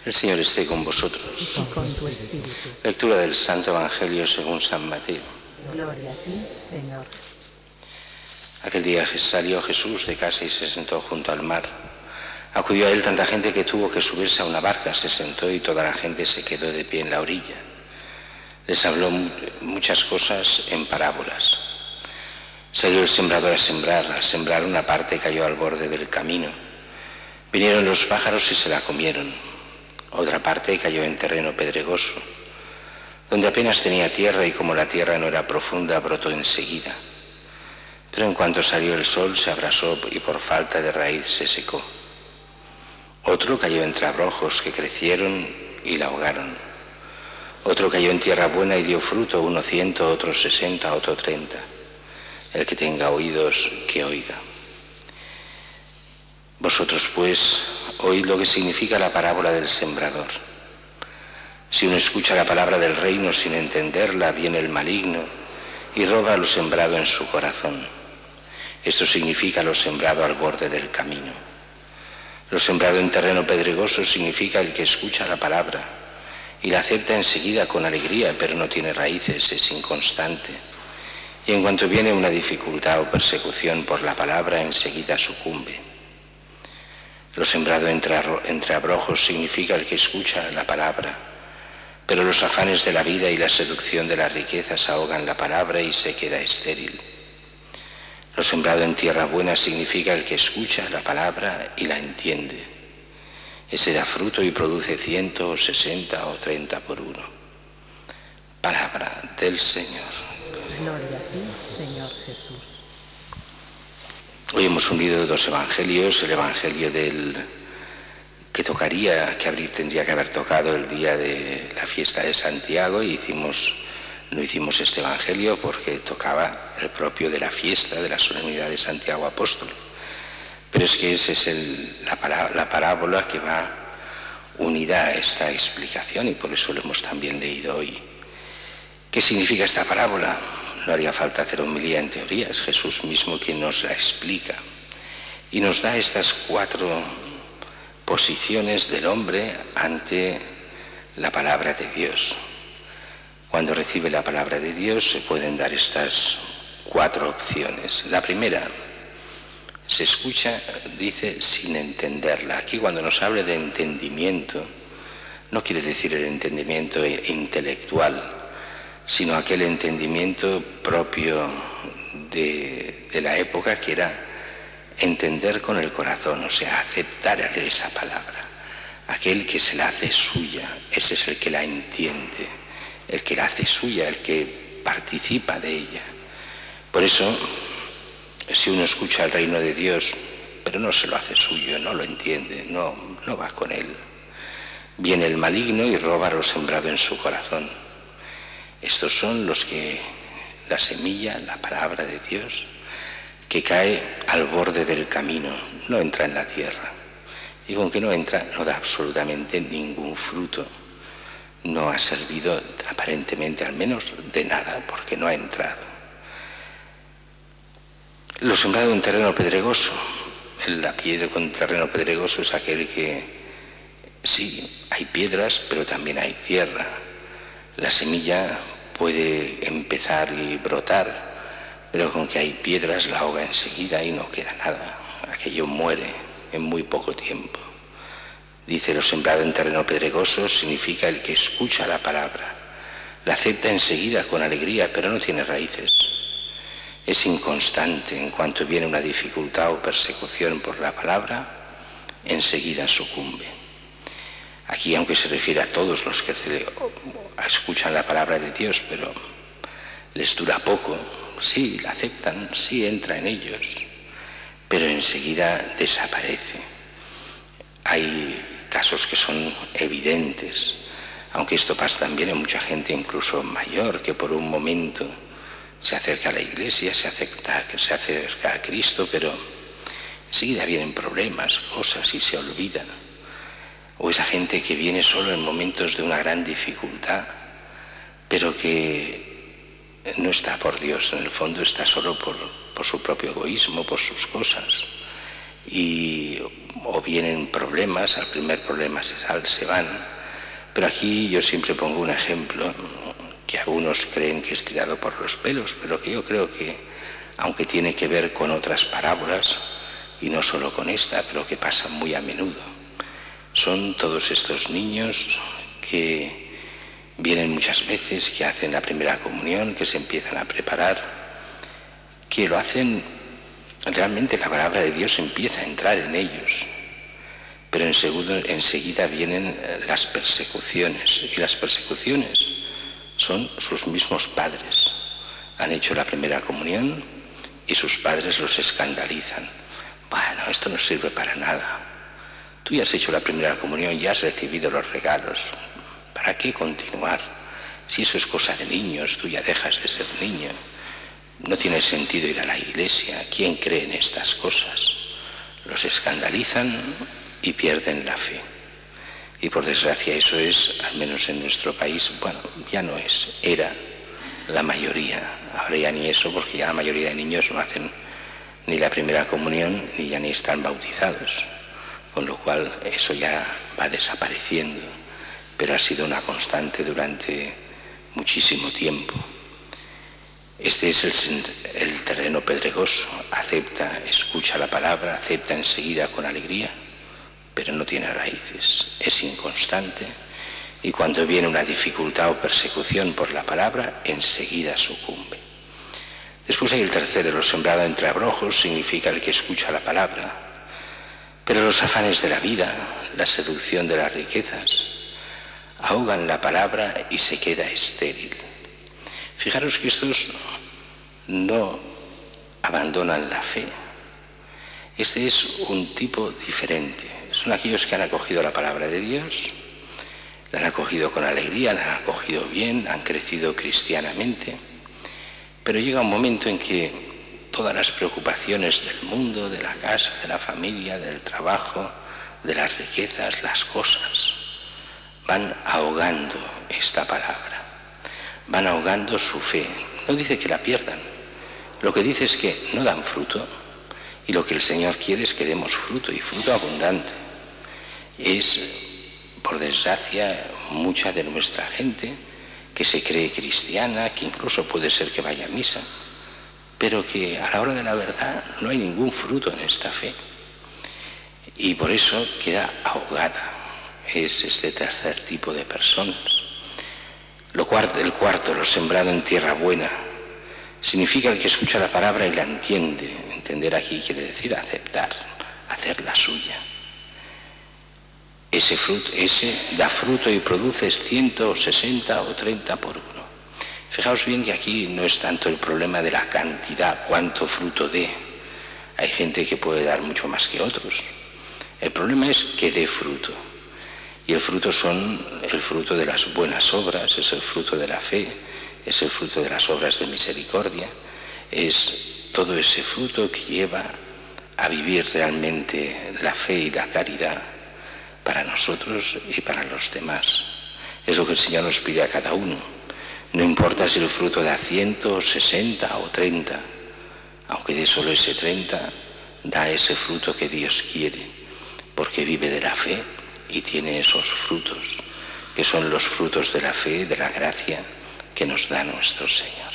El Señor esté con vosotros. Y con tu espíritu. Lectura del Santo Evangelio según San Mateo. Gloria a ti, Señor. Aquel día salió Jesús de casa y se sentó junto al mar. Acudió a él tanta gente que tuvo que subirse a una barca, se sentó y toda la gente se quedó de pie en la orilla. Les habló muchas cosas en parábolas. Salió el sembrador a sembrar. Al sembrar una parte cayó al borde del camino. Vinieron los pájaros y se la comieron. Otra parte cayó en terreno pedregoso, donde apenas tenía tierra y como la tierra no era profunda, brotó enseguida. Pero en cuanto salió el sol se abrasó y por falta de raíz se secó. Otro cayó entre abrojos que crecieron y la ahogaron. Otro cayó en tierra buena y dio fruto, uno 100, otro 60, otro 30. El que tenga oídos, que oiga. Vosotros pues oíd lo que significa la parábola del sembrador. Si uno escucha la palabra del reino sin entenderla, viene el maligno y roba lo sembrado en su corazón. Esto significa lo sembrado al borde del camino. Lo sembrado en terreno pedregoso significa el que escucha la palabra y la acepta enseguida con alegría, pero no tiene raíces, es inconstante. Y en cuanto viene una dificultad o persecución por la palabra, enseguida sucumbe. Lo sembrado entre abrojos significa el que escucha la palabra, pero los afanes de la vida y la seducción de las riquezas ahogan la palabra y se queda estéril. Lo sembrado en tierra buena significa el que escucha la palabra y la entiende. Ese da fruto y produce 100, 60 o 30 por uno. Palabra del Señor. Gloria a ti, Señor Jesús. Hoy hemos unido dos evangelios, el evangelio que tendría que haber tocado el día de la fiesta de Santiago, y no hicimos este evangelio porque tocaba el propio de la fiesta de la solemnidad de Santiago Apóstol. Pero es que esa es la parábola que va unida a esta explicación, y por eso lo hemos también leído hoy. ¿Qué significa esta parábola? No haría falta hacer homilía en teoría, es Jesús mismo quien nos la explica. Y nos da estas 4 posiciones del hombre ante la palabra de Dios. Cuando recibe la palabra de Dios se pueden dar estas 4 opciones. La primera, se escucha, dice, sin entenderla. Aquí cuando nos habla de entendimiento, no quiere decir el entendimiento intelectual, sino aquel entendimiento propio de la época, que era entender con el corazón, o sea, aceptar esa palabra. Aquel que se la hace suya, ese es el que la entiende, el que la hace suya, el que participa de ella. Por eso, si uno escucha el reino de Dios, pero no se lo hace suyo, no lo entiende, no va con él, viene el maligno y roba lo sembrado en su corazón. Estos son los que la semilla, la palabra de Dios, que cae al borde del camino, no entra en la tierra. Y con que no entra, no da absolutamente ningún fruto. No ha servido, aparentemente al menos, de nada, porque no ha entrado. Lo sembrado en terreno pedregoso, la piedra con terreno pedregoso es aquel que, sí, hay piedras, pero también hay tierra. La semilla puede empezar y brotar, pero con que hay piedras la ahoga enseguida y no queda nada. Aquello muere en muy poco tiempo. Dice, lo sembrado en terreno pedregoso significa el que escucha la palabra, la acepta enseguida con alegría, pero no tiene raíces. Es inconstante. En cuanto viene una dificultad o persecución por la palabra, enseguida sucumbe. Aquí, aunque se refiere a todos los que escuchan la palabra de Dios, pero les dura poco, sí, la aceptan, sí, entra en ellos, pero enseguida desaparece. Hay casos que son evidentes, aunque esto pasa también en mucha gente, incluso mayor, que por un momento se acerca a la iglesia, se acerca a Cristo, pero enseguida vienen problemas, cosas, y se olvida. O esa gente que viene solo en momentos de una gran dificultad, pero que no está por Dios, en el fondo está solo por su propio egoísmo, por sus cosas. y o vienen problemas, al primer problema se van. Pero aquí yo siempre pongo un ejemplo que algunos creen que es tirado por los pelos, pero que yo creo que, aunque tiene que ver con otras parábolas, y no solo con esta, pero que pasa muy a menudo, son todos estos niños que vienen muchas veces, que hacen la primera comunión, que se empiezan a preparar, que lo hacen, realmente la palabra de Dios empieza a entrar en ellos, pero enseguida vienen las persecuciones, y las persecuciones son sus mismos padres. Han hecho la primera comunión y sus padres los escandalizan. Bueno, esto no sirve para nada. Tú ya has hecho la primera comunión, ya has recibido los regalos. ¿Para qué continuar? Si eso es cosa de niños, tú ya dejas de ser niño. No tiene sentido ir a la iglesia. ¿Quién cree en estas cosas? Los escandalizan y pierden la fe. Y por desgracia eso es, al menos en nuestro país, bueno, ya no es, era la mayoría. Ahora ya ni eso, porque ya la mayoría de niños no hacen ni la primera comunión ni ya ni están bautizados. Con lo cual eso ya va desapareciendo, pero ha sido una constante durante muchísimo tiempo. Este es el terreno pedregoso. Acepta, escucha la palabra, acepta enseguida con alegría, pero no tiene raíces, es inconstante, y cuando viene una dificultad o persecución por la palabra, enseguida sucumbe. Después hay el tercero, lo sembrado entre abrojos, significa el que escucha la palabra, pero los afanes de la vida, la seducción de las riquezas, ahogan la palabra y se queda estéril. Fijaros que estos no abandonan la fe. Este es un tipo diferente. Son aquellos que han acogido la palabra de Dios, la han acogido con alegría, la han acogido bien, han crecido cristianamente, pero llega un momento en que todas las preocupaciones del mundo, de la casa, de la familia, del trabajo, de las riquezas, las cosas, van ahogando esta palabra, van ahogando su fe. No dice que la pierdan, lo que dice es que no dan fruto, y lo que el Señor quiere es que demos fruto, y fruto abundante. Es, por desgracia, mucha de nuestra gente que se cree cristiana, que incluso puede ser que vaya a misa, pero que a la hora de la verdad no hay ningún fruto en esta fe. Y por eso queda ahogada. Es este tercer tipo de personas. El cuarto, lo sembrado en tierra buena, significa el que escucha la palabra y la entiende. Entender aquí quiere decir aceptar, hacerla suya. Ese da fruto y produce 160 o 30 por uno. Fijaos bien que aquí no es tanto el problema de la cantidad, cuánto fruto dé. Hay gente que puede dar mucho más que otros. El problema es que dé fruto. Y el fruto son el fruto de las buenas obras, es el fruto de la fe, es el fruto de las obras de misericordia, es todo ese fruto que lleva a vivir realmente la fe y la caridad para nosotros y para los demás. Es lo que el Señor nos pide a cada uno. No importa si el fruto da 160 o 30, aunque dé solo ese 30, da ese fruto que Dios quiere, porque vive de la fe y tiene esos frutos, que son los frutos de la fe, de la gracia que nos da nuestro Señor.